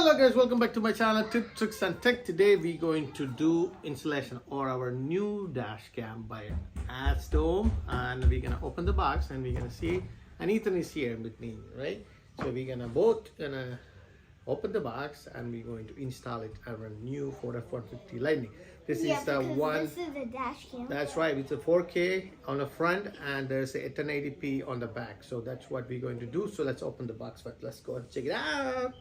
Hello guys, welcome back to my channel Tip Tricks and Tech. Today we're going to do installation or our new dash cam by AZDOME, and we're gonna open the box and we're gonna see, and Ethan is here with me, right? So we're gonna open the box and we're going to install it our new 4F150 Lightning. This is the one. This is the dash cam. That's right. It's a 4K on the front and there's a 1080p on the back. So that's what we're going to do. So let's open the box, but let's go and check it out.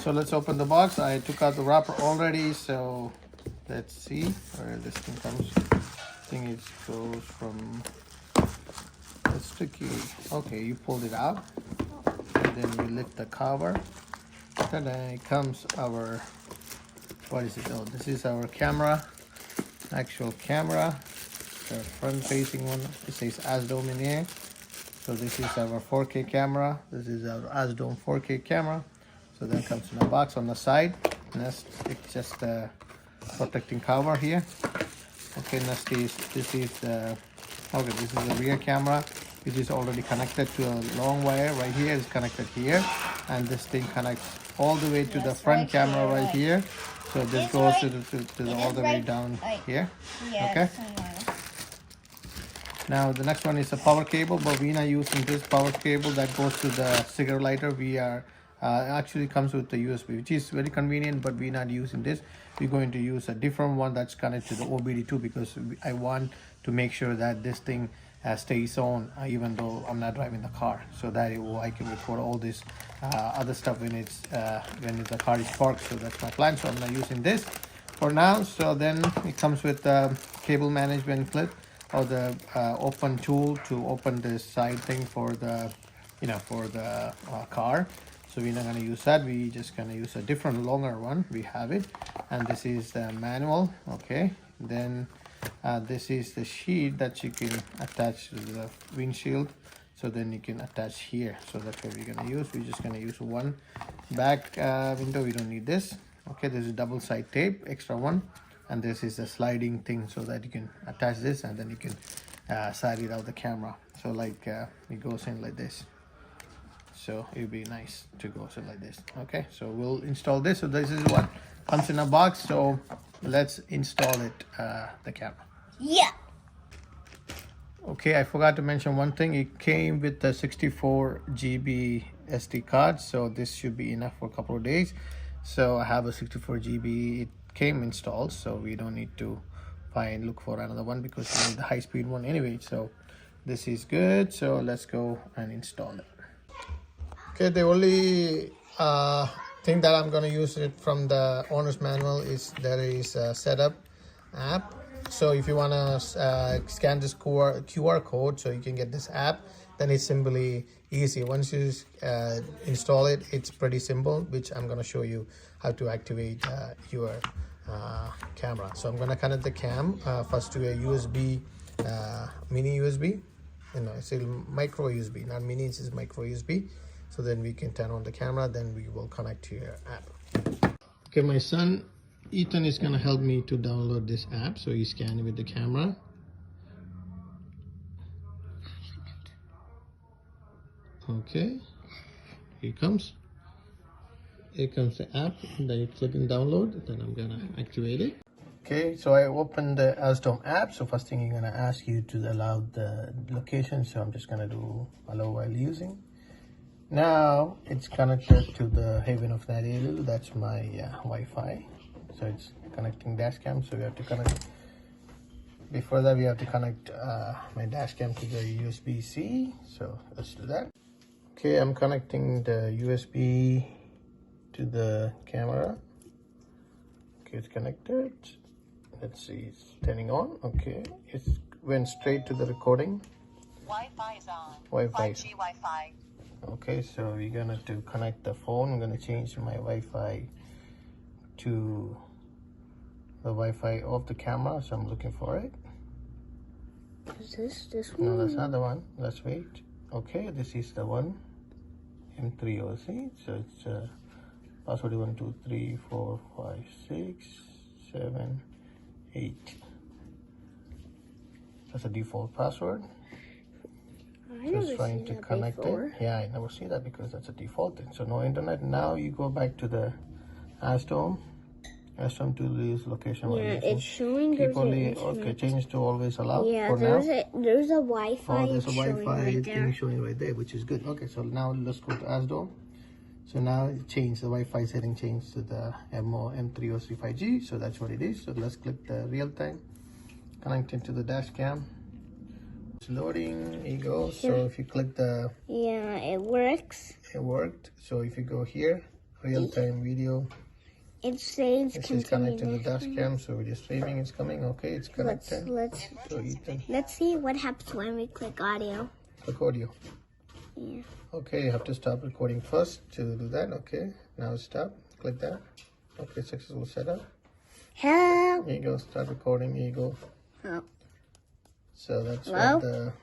So let's open the box. I took out the wrapper already, so let's see where this thing comes. I think it goes from, it's tricky. Okay, you pulled it out and then you lift the cover, and then it comes our, what is it? Oh, this is our camera, actual camera, the front facing one. It says AZDOME in here. So this is our 4K camera. This is our AZDOME 4K camera. So that comes in a box on the side. Next, it's just a protecting cover here. Okay, next is this is the rear camera. It is already connected to a long wire right here. It's connected here, and this thing connects all the way to the front camera right here. So this goes to all the way down here. Okay. Now the next one is a power cable, but we're not using this power cable that goes to the cigarette lighter. We are actually comes with the USB, which is very convenient, but we're not using this. We're going to use a different one that's connected to the OBD2 because I want to make sure that this thing stays on even though I'm not driving the car, so that I can record all this other stuff when the car is parked. So that's my plan. So I'm not using this for now. So then it comes with the cable management clip, or the open tool to open this side thing for the car. So we're not going to use that. We just going to use a different longer one. We have it, and this is the manual. Okay, then this is the sheet that you can attach to the windshield, so then you can attach here. So that's what we're going to use. We're just going to use one back window. We don't need this. Okay, this is double side tape, extra one. And this is a sliding thing so that you can attach this and then you can slide it out the camera. So like it goes in like this. So it would be nice to go in like this. Okay, so we'll install this. So this is what comes in a box. So let's install it, the camera. Yeah. Okay, I forgot to mention one thing. It came with the 64 GB SD card. So this should be enough for a couple of days. So I have a 64 GB. It came installed, so we don't need to look for another one because we need the high-speed one anyway. So this is good. So let's go and install it. Okay, the only thing that I'm going to use it from the owner's manual is there is a setup app. So if you want to scan this QR code so you can get this app, then it's simply easy. Once you install it, it's pretty simple, which I'm going to show you how to activate your camera. So I'm going to connect the cam first to a USB, mini USB. It's a micro USB, not mini, it's micro USB. So then we can turn on the camera, then we will connect to your app. Okay, my son Ethan is going to help me to download this app. So he's scanning with the camera. Okay, here comes the app. Then you click and download. Then I'm gonna activate it. Okay, so I opened the AZDOME app. So first thing you're gonna ask you to allow the location. So I'm just gonna do allow while using. Now it's connected to the Haven of Nadilu. That's my Wi-Fi. So it's connecting Dashcam. So we have to connect. Before that, we have to connect my Dashcam to the USB-C. So let's do that. Okay, I'm connecting the USB to the camera. Okay, it's connected. Let's see, it's turning on. Okay, it went straight to the recording. Wi-Fi is on. Wi-Fi. 5G Wi-Fi. Okay, so we're gonna to connect the phone. I'm gonna change my Wi-Fi to the Wi-Fi of the camera. So I'm looking for it. Is this one? No, that's not the one. Let's wait. Okay, this is the one. M300S. So it's password 1 2 3 4 5 6 7 8. That's a default password. Just trying to connect it. Yeah, I never see that because that's a default thing. So no internet. Now you go back to the AZDOME to this location. Yeah, it's showing keep there's only an internet. okay. Change to always allow. Yeah, for now. there's a Wi-Fi. Oh, there's a showing Wi-Fi right thing there. showing right there, which is good. Okay, so now let's go to AZDOME. So now it changed the Wi-Fi setting, changed to the M300S 5G. So that's what it is. So let's click the real time, connecting to the dash cam. It's loading. Here you go. So if you click the, Yeah, it works. it worked. So if you go here, real time video. It says This is connected to the dash cam. So video streaming is coming. Okay, it's connected. Let's see what happens when we click audio. Click audio. Yeah. Okay, you have to stop recording first to do that. Okay, now stop. Click that. Okay, successful setup. Help. Here you go. Start recording. Here you go. Oh. So that's Hello? what the,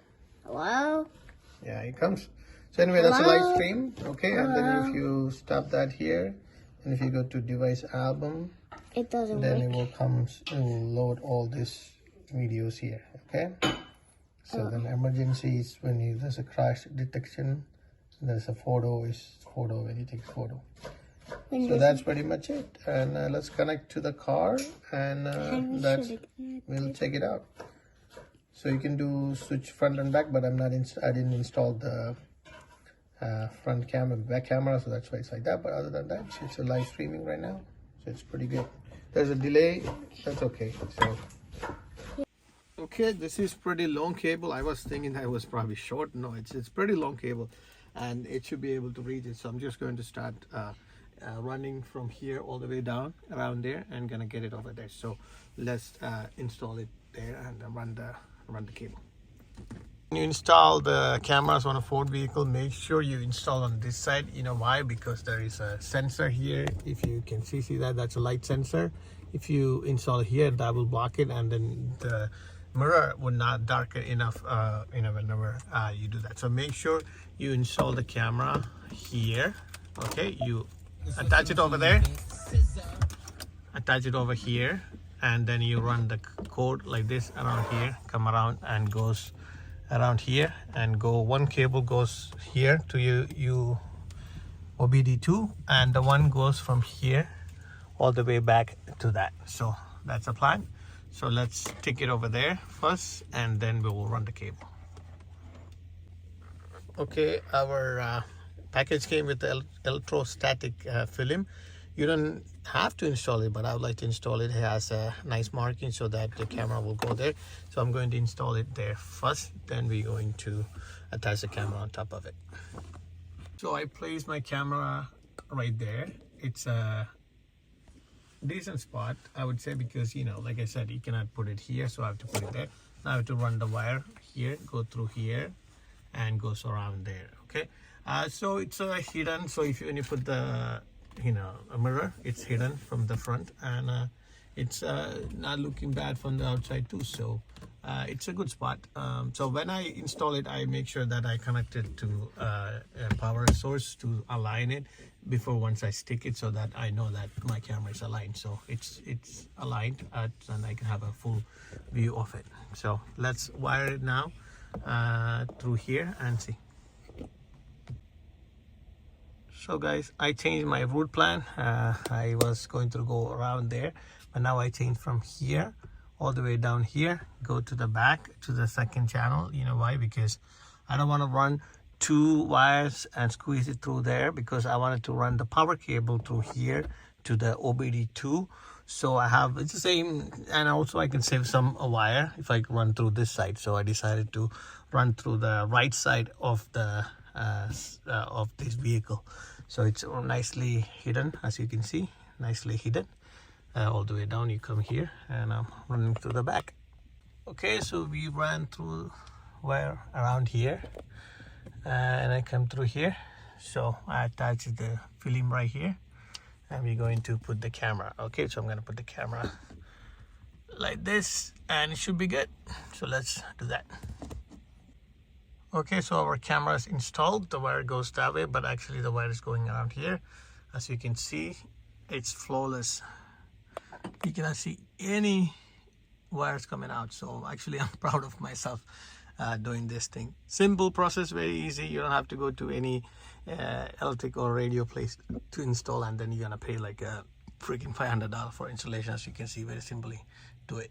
Hello. yeah, it comes. So anyway, that's a Hello? live stream. Okay, and then if you stop that here, and if you go to device album, It doesn't then work. it will load all these videos here. Okay. So then emergencies when there's a crash detection, there's a photo when you take a photo. So that's pretty much it. And let's connect to the car, and we'll check it out. So you can do switch front and back, but I didn't install the front camera, back camera, so that's why it's like that. But other than that, it's a live streaming right now, so it's pretty good. There's a delay, that's okay. So okay, this is pretty long cable. I was thinking that it was probably short. No, it's pretty long cable, and it should be able to reach it. So I'm just going to start running from here all the way down around there, and gonna get it over there. So let's install it there and run the cable. When you install the cameras on a Ford vehicle, make sure you install on this side. You know why? Because there is a sensor here. If you can see that, that's a light sensor. If you install here, that will block it, and then the mirror would not darken enough whenever you do that. So make sure you install the camera here. Okay, you attach it over there, attach it over here, and then you run the code like this around here, come around and goes around here, and one cable goes here to you OBD2, and the one goes from here all the way back to that. So that's the plan. So let's take it over there first, and then we will run the cable. Okay, our package came with the electrostatic film. You don't have to install it, but I would like to install it. It has a nice marking so that the camera will go there. So I'm going to install it there first, then we're going to attach the camera on top of it. So I placed my camera right there. It's a decent spot, I would say, because like I said, you cannot put it here, so I have to put it there. Now I have to run the wire here, go through here, and goes around there. Okay, so it's hidden. So when you put the a mirror, it's hidden from the front, and it's not looking bad from the outside too. So it's a good spot. So when I install it, I make sure that I connect it to a power source to align it before once I stick it, so that I know that my camera is aligned. So it's aligned, and I can have a full view of it. So let's wire it now through here and see. So guys, I changed my route plan. I was going to go around there, but now I changed from here all the way down here, go to the back to the second channel. You know why? Because I don't want to run two wires and squeeze it through there, because I wanted to run the power cable through here to the OBD2. So it's the same, and also I can save some wire if I run through this side. So I decided to run through the right side of the of this vehicle. So it's nicely hidden, as you can see, nicely hidden. All the way down, you come here, and I'm running through the back. Okay, so we ran through wire around here, and I come through here. So I attach the film right here, and we're going to put the camera. Okay, so I'm going to put the camera like this, and it should be good. So let's do that. Okay, so our camera is installed. The wire goes that way, but actually the wire is going around here. As you can see, it's flawless. You cannot see any wires coming out. So actually I'm proud of myself. doing this thing. Simple process, very easy. You don't have to go to any electric or radio place to install, and then you're gonna pay like a freaking $500 for installation. As you can see, very simply do it.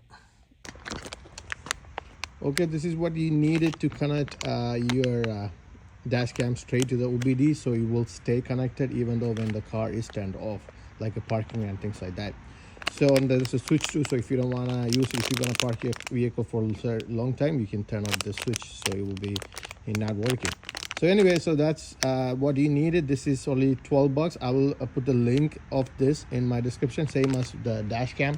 Okay, this is what you needed to connect your dash cam straight to the OBD, so it will stay connected even though when the car is turned off, like a parking and things like that. So, and there's a switch too, so if you don't want to use it, if you're going to park your vehicle for a long time, you can turn off the switch, so it will be not working. So anyway, so that's what you needed. This is only $12. I will put the link of this in my description, same as the dash cam.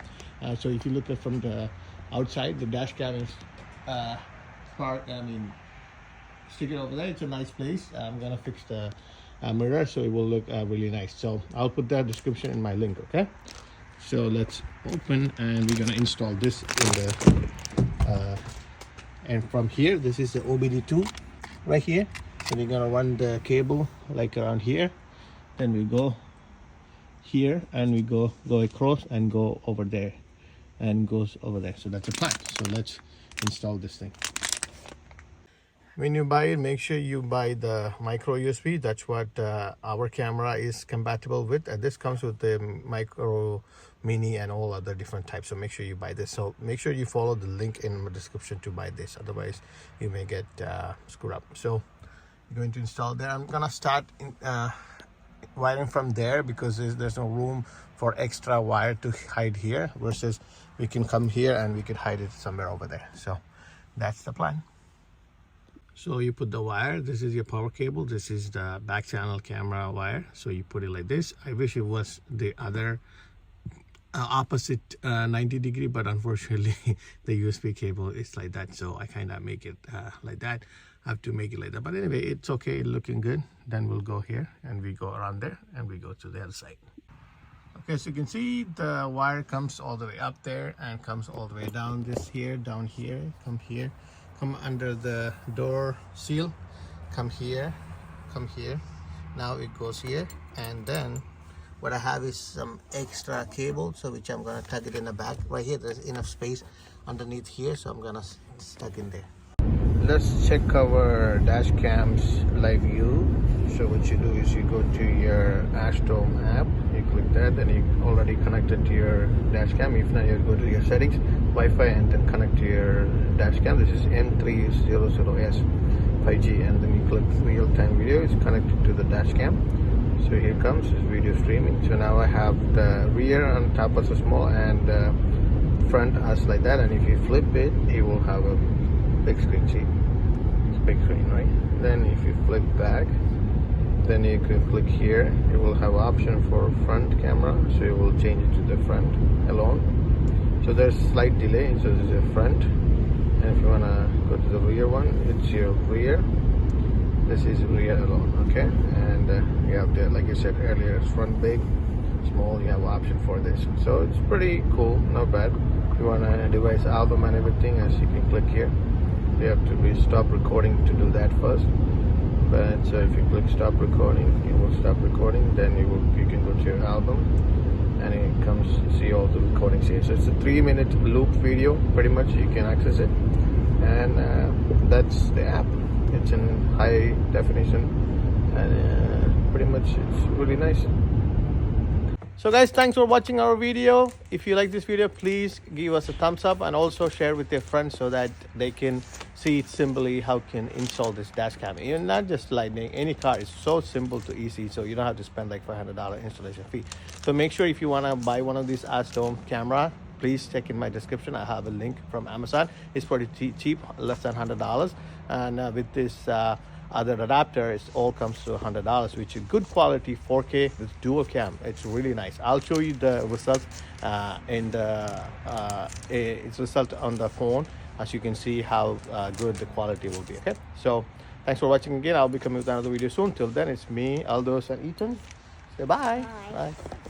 So if you look at from the outside, the dash cam is stick it over there. It's a nice place. I'm gonna fix the mirror so it will look really nice. So I'll put that description in my link. Okay, so let's open and we're gonna install this in the and from here, this is the OBD2 right here. So we're gonna run the cable like around here, then we go here and we go across and go over there and goes over there. So that's a plan. So let's install this thing. When you buy it, make sure you buy the micro USB. That's what our camera is compatible with, and this comes with the micro, mini, and all other different types. So make sure you buy this. So make sure you follow the link in the description to buy this, otherwise you may get screwed up. So I'm going to install there. I'm gonna start wiring from there because there's no room for extra wire to hide here, versus we can come here and we can hide it somewhere over there. So that's the plan. So you put the wire, this is your power cable, this is the back channel camera wire. So you put it like this. I wish it was the other opposite 90-degree, but unfortunately the USB cable is like that, so I kind of make it like that. I have to make it like that, but anyway, it's okay, looking good. Then we'll go here and we go around there and we go to the other side. Okay, so you can see the wire comes all the way up there and comes all the way down this here, down here, come here, come under the door seal, come here, now it goes here. And then what I have is some extra cable, so which I'm gonna tug it in the back right here. There's enough space underneath here, so I'm gonna stuck in there. Let's check our dash cam's live view. So what you do is you go to your AZDOME app, you click that, then you already connected to your dash cam. If not, you go to your settings, Wi-Fi, and then connect to your dash cam. This is M300S 5G, and then you click real-time video. It's connected to the dash cam. So here comes this video streaming. So now I have the rear on top as a small and front as like that, and if you flip it, it will have a big screen. See, it's big screen, right? Then if you flip back, then you can click here. It will have option for front camera, so it will change it to the front alone. So there's slight delay, so this is the front, and if you want to go to the rear one, it's your rear. This is rear alone, okay? And you have the, like I said earlier, it's front big, small, you have option for this. So it's pretty cool, not bad. If you want to device album and everything, as you can click here, you have to stop recording to do that first. But so if you click stop recording, it will stop recording. Then you can go to your album, and it comes see all the recordings here. So it's a 3-minute loop video, pretty much. You can access it, and that's the app. It's in high definition, and pretty much it's really nice. So guys, thanks for watching our video. If you like this video, please give us a thumbs up and also share with your friends so that they can see simply how can install this dash cam. Even not just Lightning, any car is so simple to easy, so you don't have to spend like $500 installation fee. So make sure if you want to buy one of these AZDOME camera, please check in my description. I have a link from Amazon. It's pretty cheap, less than $100. And with this other adapter, it all comes to $100, which is good quality 4K with dual cam. It's really nice. I'll show you the results its result on the phone, as you can see how good the quality will be. Okay, so thanks for watching again. I'll be coming with another video soon. Till then, it's me, Aldous, and Ethan. Say bye. Bye. Bye.